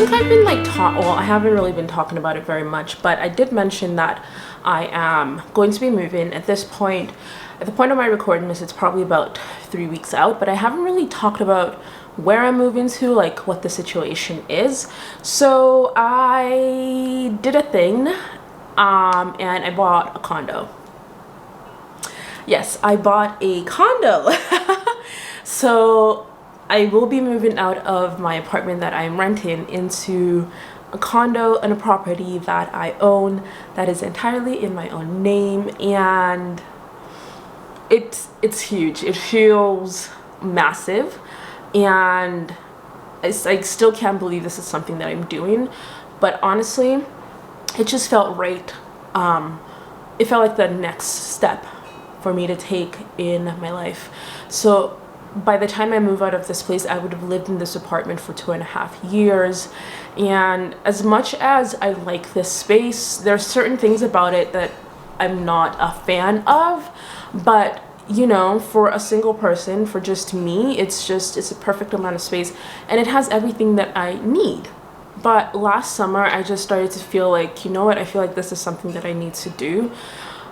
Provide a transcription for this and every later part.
think I've been like well, I haven't really been talking about it very much, but I did mention that I am going to be moving at this point. At the point of my recording this, it's probably about 3 weeks out, but I haven't really talked about where I'm moving to, like what the situation is. So I did a thing, and I bought a condo. Yes, I bought a condo. So I will be moving out of my apartment that I'm renting into a condo and a property that I own that is entirely in my own name, and it's huge. It feels massive, and I still can't believe this is something that I'm doing, but honestly it just felt right. It felt like the next step for me to take in my life. So by the time I move out of this place, I would have lived in this apartment for 2.5 years. And as much as I like this space, there are certain things about it that I'm not a fan of. But you know, for a single person, for just me, it's a perfect amount of space, and it has everything that I need. But last summer, I just started to feel like, you know what, I feel like this is something that I need to do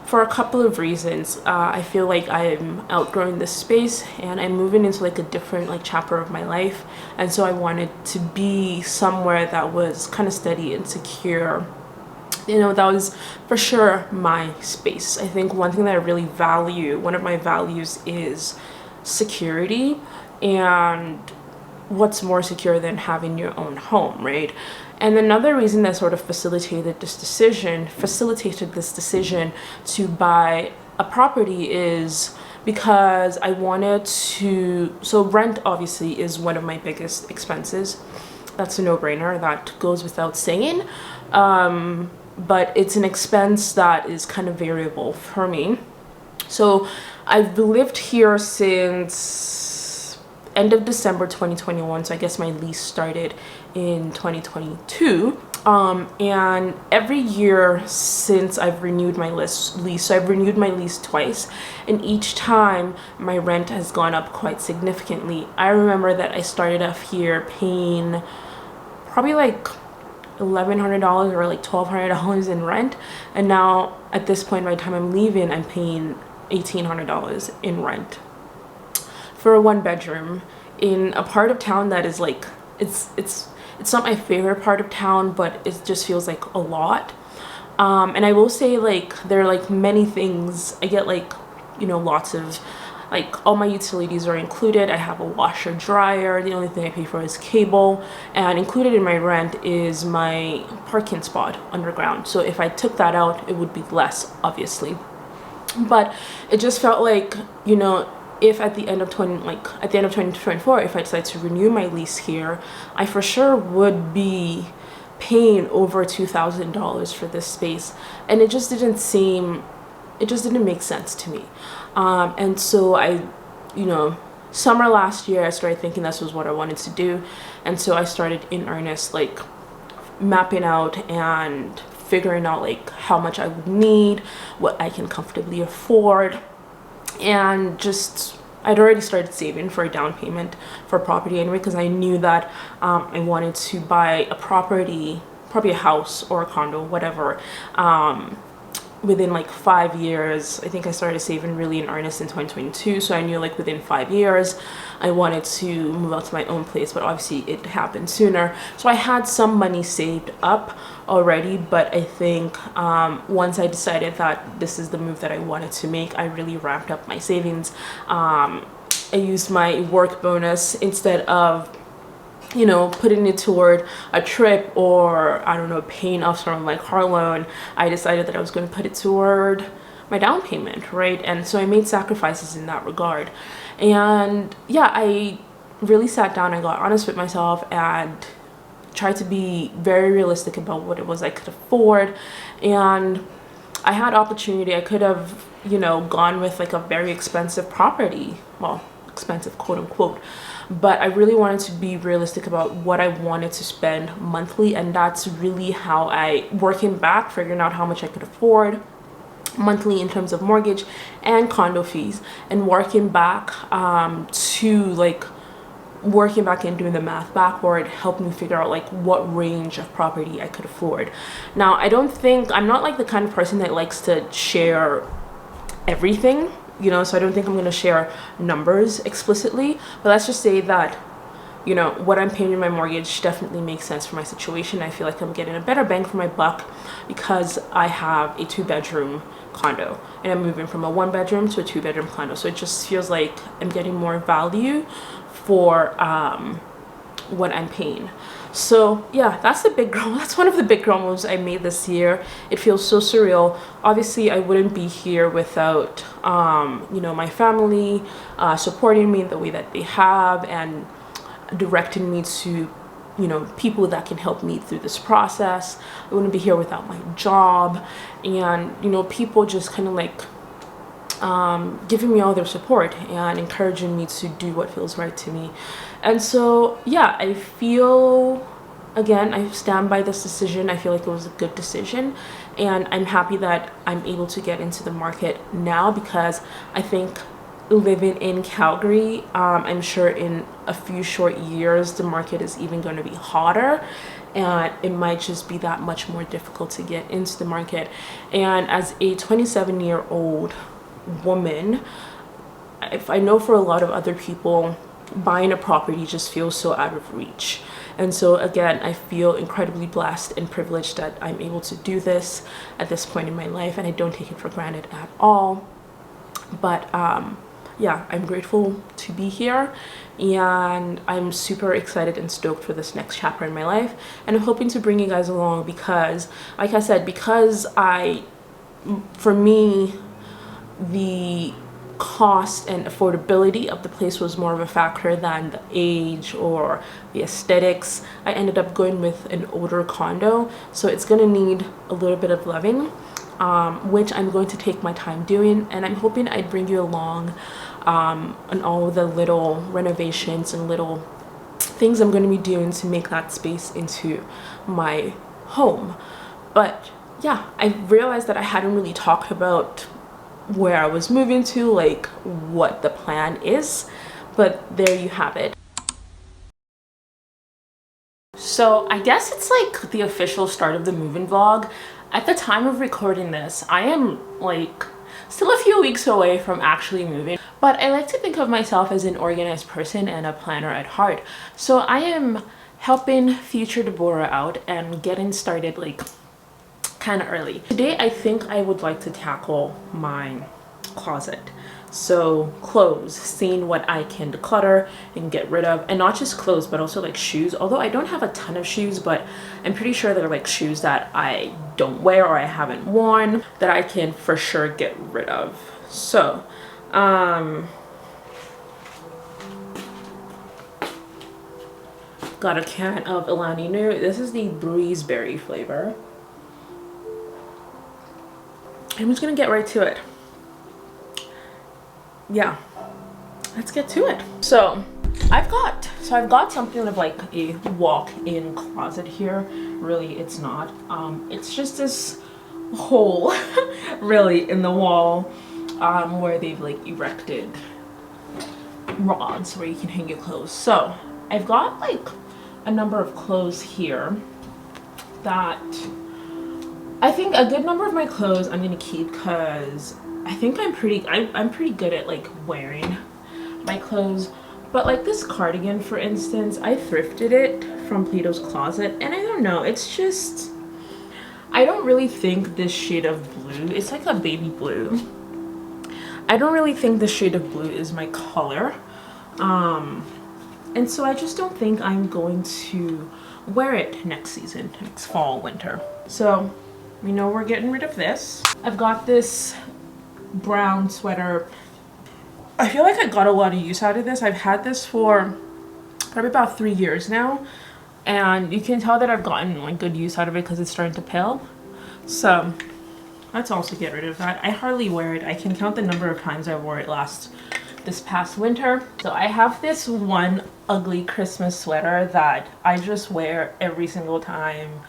for a couple of reasons. I feel like I'm outgrowing this space and I'm moving into like a different like chapter of my life, and so I wanted to be somewhere that was kind of steady and secure. You know, that was for sure my space. I think one thing that I really value, one of my values, is security. And what's more secure than having your own home, right? And another reason that sort of facilitated this decision to buy a property is because I wanted to, so rent obviously is one of my biggest expenses. That's a no-brainer, that goes without saying. But it's an expense that is kind of variable for me. So I've lived here since end of December 2021, so I guess my lease started in 2022. And every year since I've renewed my lease, so I've renewed my lease twice, and each time my rent has gone up quite significantly. I remember that I started off here paying probably like $1,100 or like $1,200 in rent, and now at this point, by the time I'm leaving, I'm paying $1,800 in rent for a 1-bedroom in a part of town that is like, it's not my favorite part of town, but it just feels like a lot. And I will say, like, there are like many things I get, like, you know, lots of, like, all my utilities are included. I have a washer dryer. The only thing I pay for is cable, and included in my rent is my parking spot underground. So if I took that out, it would be less, obviously. But it just felt like, you know, if at the end of 2024, if I decide to renew my lease here, I for sure would be paying over $2,000 for this space, and it just didn't make sense to me. And so you know, summer last year, I started thinking this was what I wanted to do, and so I started in earnest, like, mapping out and figuring out like how much I would need, what I can comfortably afford, and just I'd already started saving for a down payment for property anyway, because I knew that I wanted to buy a property, probably a house or a condo, whatever, within like 5 years. I think I started saving really in earnest in 2022, so I knew like within 5 years I wanted to move out to my own place, but obviously it happened sooner. So I had some money saved up already, but I think once I decided that this is the move that I wanted to make, I really ramped up my savings. I used my work bonus instead of, you know, putting it toward a trip or, I don't know, paying off some of my car loan. I decided that I was going to put it toward my down payment, right? And so I made sacrifices in that regard. And yeah, I really sat down and got honest with myself and tried to be very realistic about what it was I could afford. And I had opportunity. I could have, you know, gone with like a very expensive property, well, expensive quote unquote, but I really wanted to be realistic about what I wanted to spend monthly, and that's really how I, working back, figuring out how much I could afford monthly in terms of mortgage and condo fees, and working back to like working back and doing the math backward helped me figure out like what range of property I could afford. Now, I'm not like the kind of person that likes to share everything, you know, so I don't think I'm going to share numbers explicitly, but let's just say that, you know, what I'm paying in my mortgage definitely makes sense for my situation. I feel like I'm getting a better bang for my buck because I have a 2-bedroom condo and I'm moving from a 1-bedroom to a 2-bedroom condo. So it just feels like I'm getting more value for what I'm paying. So yeah, that's one of the big girl moves I made this year. It feels so surreal. Obviously I wouldn't be here without you know, my family supporting me in the way that they have and directing me to, you know, people that can help me through this process. I wouldn't be here without my job, and you know, people just kind of like giving me all their support and encouraging me to do what feels right to me. And so yeah, I feel, again, I stand by this decision. I feel like it was a good decision, and I'm happy that I'm able to get into the market now, because I think living in Calgary, I'm sure in a few short years the market is even going to be hotter, and it might just be that much more difficult to get into the market. And as a 27-year-old woman, if I know for a lot of other people, buying a property just feels so out of reach. And so again, I feel incredibly blessed and privileged that I'm able to do this at this point in my life, and I don't take it for granted at all. But yeah, I'm grateful to be here, and I'm super excited and stoked for this next chapter in my life. And I'm hoping to bring you guys along because, like I said, for me, the cost and affordability of the place was more of a factor than the age or the aesthetics. I ended up going with an older condo, so it's gonna need a little bit of loving, which I'm going to take my time doing, and I'm hoping I'd bring you along on all the little renovations and little things I'm going to be doing to make that space into my home. But yeah, I realized that I hadn't really talked about where I was moving to, like what the plan is, but there you have it. So I guess it's like the official start of the move-in vlog. At the time of recording this, I am like still a few weeks away from actually moving, but I like to think of myself as an organized person and a planner at heart. So I am helping future Deborah out and getting started like kind of early. Today I think I would like to tackle my closet. So clothes, seeing what I can declutter and get rid of, and not just clothes but also like shoes. Although I don't have a ton of shoes, but I'm pretty sure they're like shoes that I don't wear or I haven't worn that I can for sure get rid of. So got a can of Alani Nu. This is the Breezeberry flavor. I'm just gonna get right to it. Yeah, let's get to it. So I've got something of like a walk-in closet here. Really, it's not. It's just this hole really in the wall where they've like erected rods where you can hang your clothes. So I've got like a number of clothes here that I think a good number of my clothes I'm gonna keep, because I think I'm pretty good at like wearing my clothes. But like this cardigan, for instance, I thrifted it from Plato's Closet, and I don't know, it's just, I don't really think this shade of blue, it's like a baby blue, I don't really think the shade of blue is my color, and so I just don't think I'm going to wear it next season, next fall, winter. So we know we're getting rid of this. I've got this brown sweater. I feel like I got a lot of use out of this. I've had this for probably about 3 years now, and you can tell that I've gotten like good use out of it because it's starting to peel. So let's also get rid of that. I hardly wear it. I can count the number of times I wore it this past winter. So I have this one ugly Christmas sweater that I just wear every single time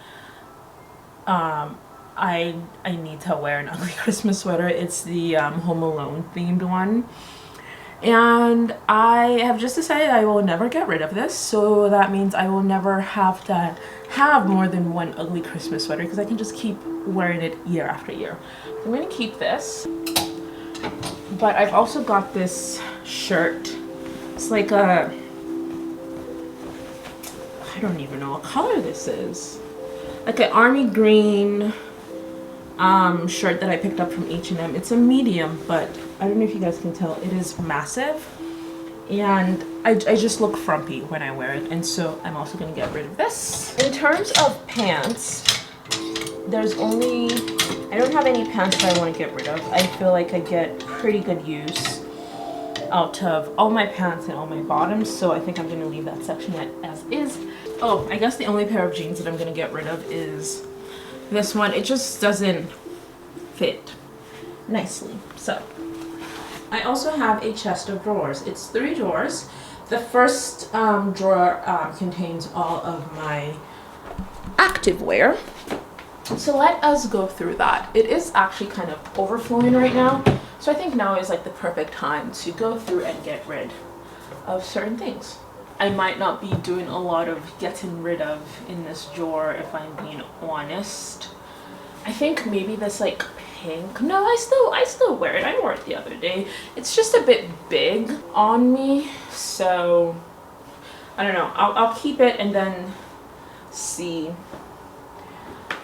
I need to wear an ugly Christmas sweater. It's the Home Alone themed one, And I have just decided I will never get rid of this, so that means I will never have to have more than one ugly Christmas sweater because I can just keep wearing it year after year. So I'm gonna keep this, but I've also got this shirt. It's like a, I don't even know what color this is, like an army green shirt that I picked up from H&M. It's a medium, but I don't know if you guys can tell, it is massive, and I just look frumpy when I wear it, and so I'm also gonna get rid of this. In terms of pants, I don't have any pants that I want to get rid of. I feel like I get pretty good use out of all my pants and all my bottoms, so I think I'm gonna leave that section as is. Oh, I guess the only pair of jeans that I'm gonna get rid of is this one. It just doesn't fit nicely. So I also have a chest of drawers. It's 3 drawers. The first drawer contains all of my activewear. So let us go through that. It is actually kind of overflowing right now, so I think now is like the perfect time to go through and get rid of certain things. I might not be doing a lot of getting rid of in this drawer, if I'm being honest. I think maybe this like pink, no, I still wear it. I wore it the other day. It's just a bit big on me, so I don't know. I'll keep it and then see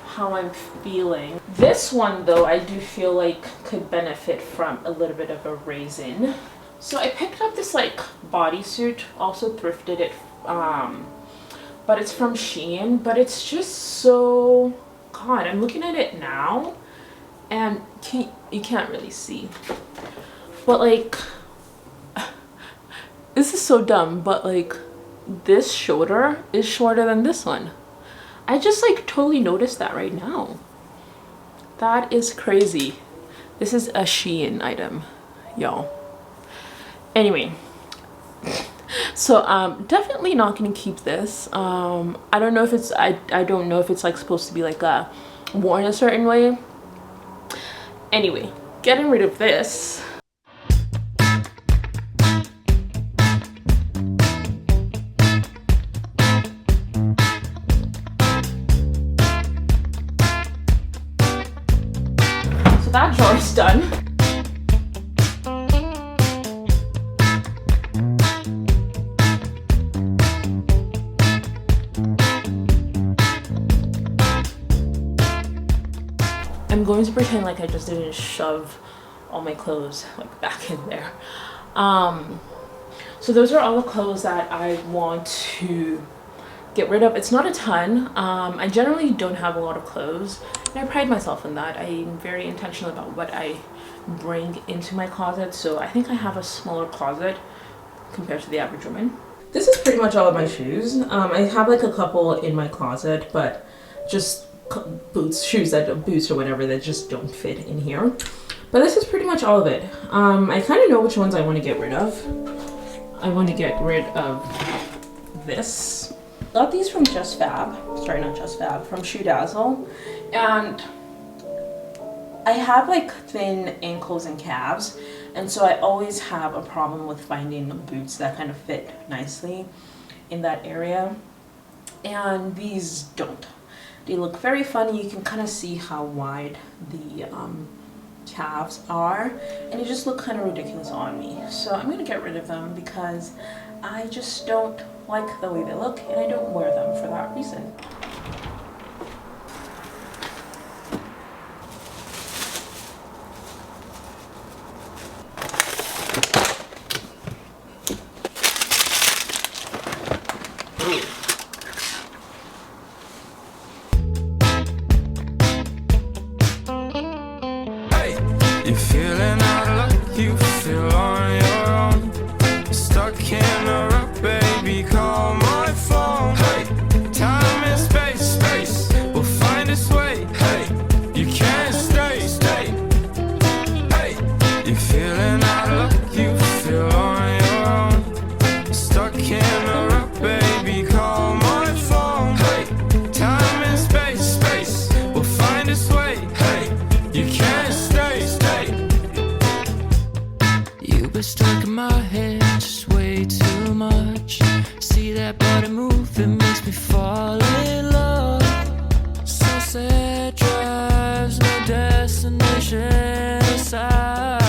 how I'm feeling. This one though, I do feel like could benefit from a little bit of a raise-in. So I picked up this like bodysuit, also thrifted it, but it's from Shein, but it's just so, God, I'm looking at it now and you can't really see, but like, this is so dumb, but like this shoulder is shorter than this one. I just like totally noticed that right now. That is crazy. This is a Shein item, y'all. Anyway, so definitely not gonna keep this. I don't know if it's I don't know if it's like supposed to be like worn a certain way. Anyway, getting rid of this. That drawer is done. I'm going to pretend like I just didn't shove all my clothes like back in there. So those are all the clothes that I want to get rid of. It's not a ton. I generally don't have a lot of clothes, and I pride myself in that. I'm very intentional about what I bring into my closet, so I think I have a smaller closet compared to the average woman. This is pretty much all of my shoes. I have like a couple in my closet, but just boots or whatever that just don't fit in here. But this is pretty much all of it. I kind of know which ones I want to get rid of. I want to get rid of this. Got these from Just Fab. Sorry, not Just Fab, from Shoe Dazzle. And I have like thin ankles and calves, and so I always have a problem with finding boots that kind of fit nicely in that area. And these don't. They look very funny. You can kind of see how wide the calves are, and they just look kind of ridiculous on me. So I'm gonna get rid of them because I just don't like the way they look, and I don't wear them for that reason. You're feeling out of luck, you feel on your own. You're stuck in a rut, baby, call my phone. Hey, time and space, we'll find its way. Hey, you can't stay. Hey, you're feeling out of luck, you feel on your own. You're stuck in a rut, baby, call my phone. Hey, time and space, we'll find its way. Hey, you can't stay. You but stuck in my head just way too much. See that body move, it makes me fall in love. Sunset drives, no destination aside.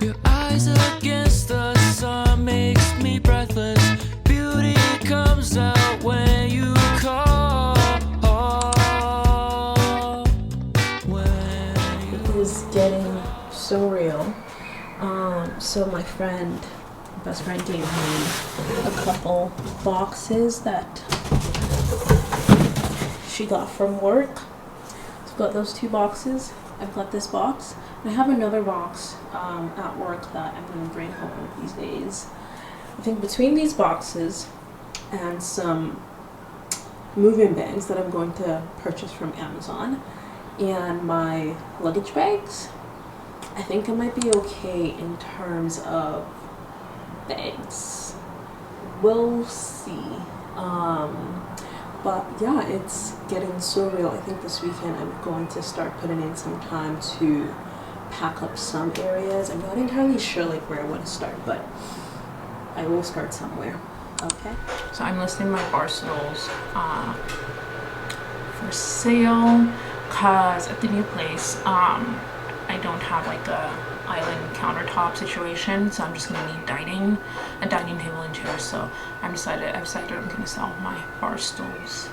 Your eyes against the sun makes me breathless. Beauty comes out when you call. It is getting so real. So my best friend gave me a couple boxes that she got from work. So I've got those 2 boxes. I've got this box. And I have another box at work that I'm going to bring home these days. I think between these boxes and some move-in bags that I'm going to purchase from Amazon and my luggage bags, I think I might be okay in terms of bags. We'll see. But yeah, it's getting so real. I think this weekend I'm going to start putting in some time to pack up some areas. I'm not entirely sure like where I want to start, but I will start somewhere. Okay. So I'm listing my bar stools for sale because at the new place, I don't have like a island countertop situation, so I'm just gonna need a dining table and chairs. So I've decided I'm gonna sell my bar stools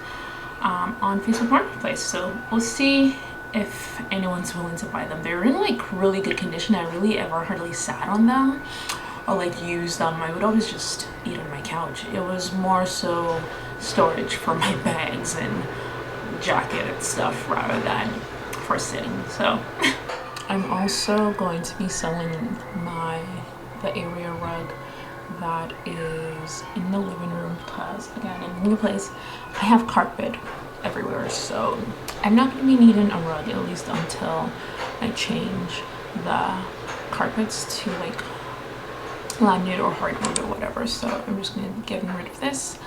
on Facebook Marketplace. So we'll see if anyone's willing to buy them. They're in like really good condition. I really ever hardly sat on them or like used them. I would always just eat on my couch. It was more so storage for my bags and jacket and stuff rather than for sitting. So I'm also going to be selling the area rug that is in the living room because again, in the new place I have carpet everywhere, so I'm not going to be needing a rug at least until I change the carpets to like laminate or hardwood or whatever. So I'm just going to be getting rid of this.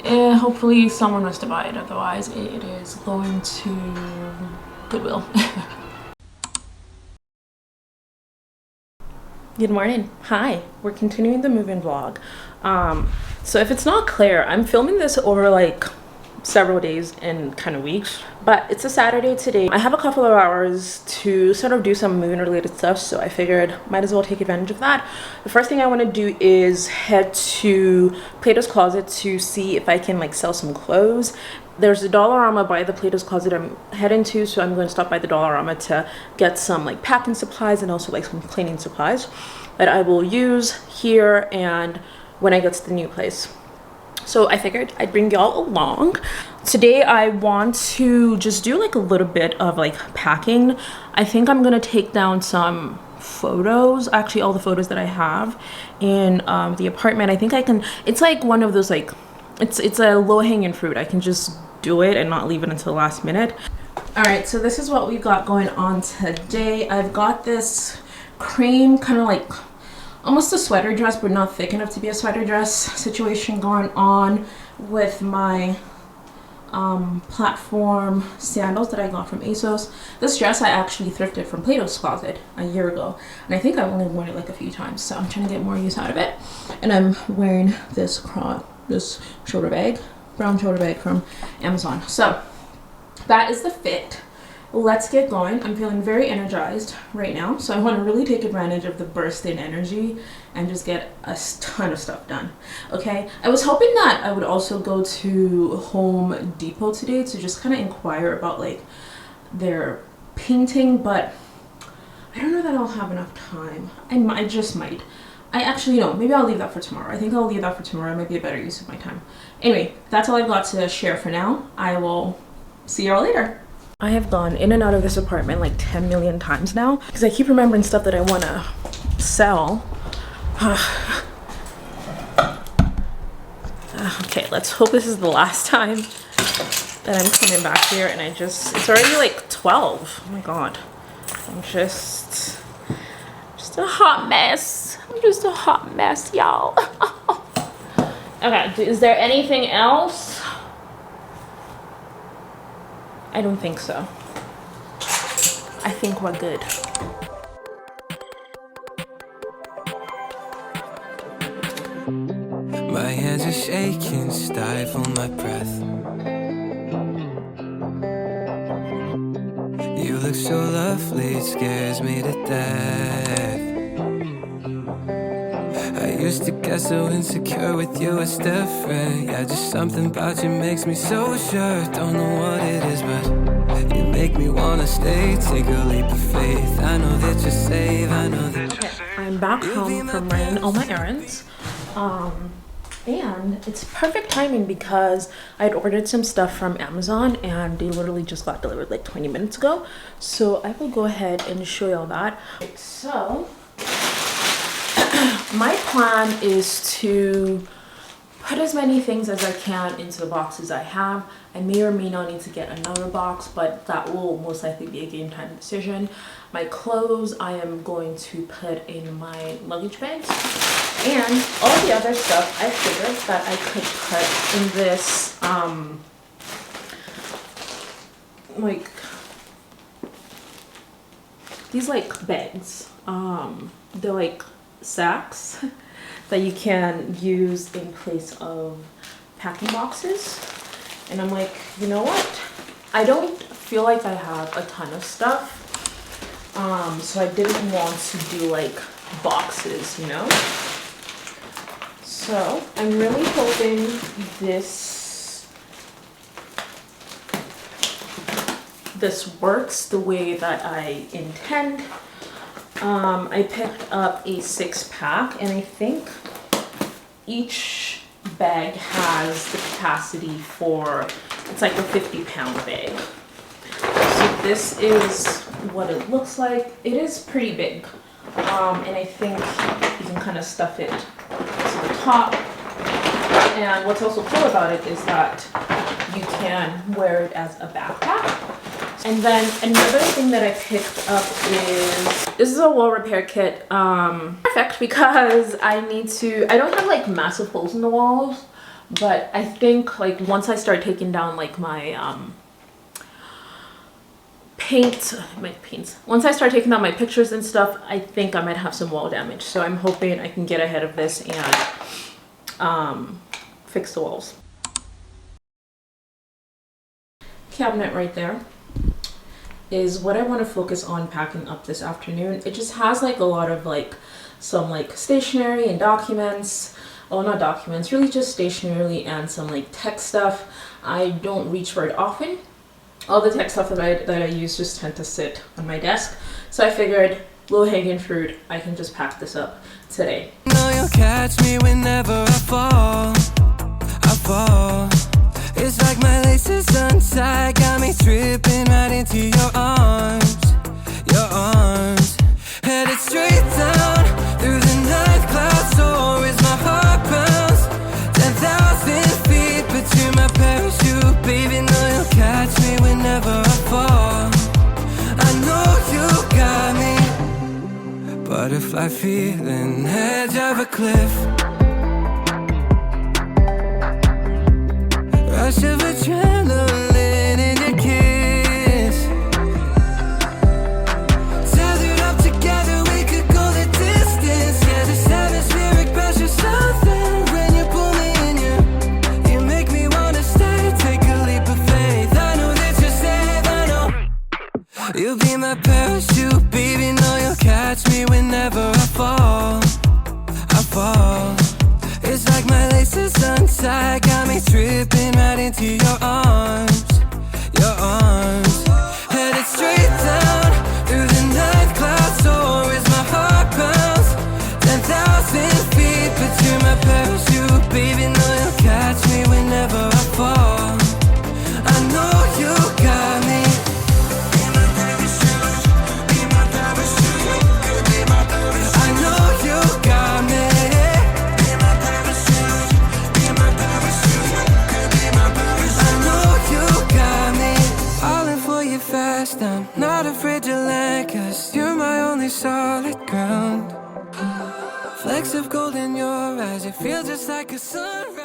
Hopefully someone wants to buy it, otherwise it is going to Goodwill. Good morning. Hi, we're continuing the move-in vlog. So if it's not clear, I'm filming this over like several days and kind of weeks, but it's a Saturday today. I have a couple of hours to sort of do some move-in related stuff, so I figured might as well take advantage of that. The first thing I want to do is head to Plato's Closet to see if I can like sell some clothes. There's a Dollarama by the Plato's Closet I'm heading to, so I'm going to stop by the Dollarama to get some like packing supplies and also like some cleaning supplies that I will use here and when I get to the new place. So I figured I'd bring y'all along. Today I want to just do like a little bit of like packing. I think I'm gonna take down some photos, actually all the photos that I have in the apartment. I think I can, it's like one of those like, it's a low-hanging fruit. I can just do it and not leave it until the last minute. All right, so this is what we've got going on today. I've got this cream kind of like almost a sweater dress but not thick enough to be a sweater dress situation going on with my platform sandals that I got from ASOS. This dress I actually thrifted from Plato's Closet a year ago, and I think I've only worn it like a few times, so I'm trying to get more use out of it. And I'm wearing this shoulder bag, brown shoulder bag from Amazon. So that is the fit. Let's get going. I'm feeling very energized right now, so I want to really take advantage of the burst in energy and just get a ton of stuff done. Okay, I was hoping that I would also go to Home Depot today to just kind of inquire about like their painting, but I don't know that I'll have enough time. I just might. I actually, no, maybe I'll leave that for tomorrow. I think I'll leave that for tomorrow. It might be a better use of my time. Anyway, that's all I've got to share for now. I will see you all later. I have gone in and out of this apartment like 10 million times now because I keep remembering stuff that I want to sell. Okay, let's hope this is the last time that I'm coming back here, and it's already like 12. Oh my god. I'm just a hot mess. I'm just a hot mess, y'all. Okay, is there anything else? I don't think so. I think we're good. hands are shaking, stifle my breath. You look so lovely, it scares me to death. I used to get so insecure with you, it's different. Yeah, just something about you makes me so sure. Don't know what it is, but you make me wanna stay. Take a leap of faith. I know that you're safe, I know that you're safe. I'm back home from running all my errands. And it's perfect timing because I'd ordered some stuff from Amazon and they literally just got delivered like 20 minutes ago. So I will go ahead and show you all that. So my plan is to put as many things as I can into the boxes I have. I may or may not need to get another box, but that will most likely be a game time decision. My clothes I am going to put in my luggage bags. And all the other stuff I figured that I could put in this, like, these like bags. They're like sacks that you can use in place of packing boxes. And I'm like, you know what? I don't feel like I have a ton of stuff. So I didn't want to do like boxes, you know? So I'm really hoping this works the way that I intend. I picked up a 6-pack and I think each bag has the capacity for, it's like a 50-pound bag. So this is what it looks like. It is pretty big. And I think you can kind of stuff it to the top. And what's also cool about it is that you can wear it as a backpack. And then another thing that I picked up is, this is a wall repair kit. Perfect because I don't have like massive holes in the walls, but I think like once I start taking down like my once I start taking down my pictures and stuff, I think I might have some wall damage. So I'm hoping I can get ahead of this and fix the walls. Cabinet right there is what I want to focus on packing up this afternoon. It just has like a lot of like some like stationery and documents. Oh, not documents, really just stationery and some like tech stuff. I don't reach for it often. All the tech stuff that I use just tend to sit on my desk. So I figured, low-hanging fruit, I can just pack this up today. No, you'll catch me whenever I fall. It's like my laces untied, got me tripping right into your arms. Headed straight down through the night clouds, so is my heart bounce 10,000 feet between my parachute. Baby, no, you'll catch me whenever I fall. I know you got me. Butterfly feeling, edge of a cliff. Rush of adrenaline in your kiss. Tethered up together, we could go the distance. Yeah, this atmospheric pressure, something when you pull me in. You make me wanna stay. Take a leap of faith. I know that you're safe. I know you'll be my parachute, baby. No, you'll catch me whenever I fall. It's like my laces untied, got me tripping right into your arms. Headed straight down through the night clouds, so is my heart bounce 10,000 feet between my parachute. Baby, no, you'll catch me whenever I fall. I know you got me. Be my parachute, be my parachute, be my parachute. I know you got me. Fast, I'm not afraid to land, 'cause you're my only solid ground. Flecks of gold in your eyes, it feels just like a sunrise.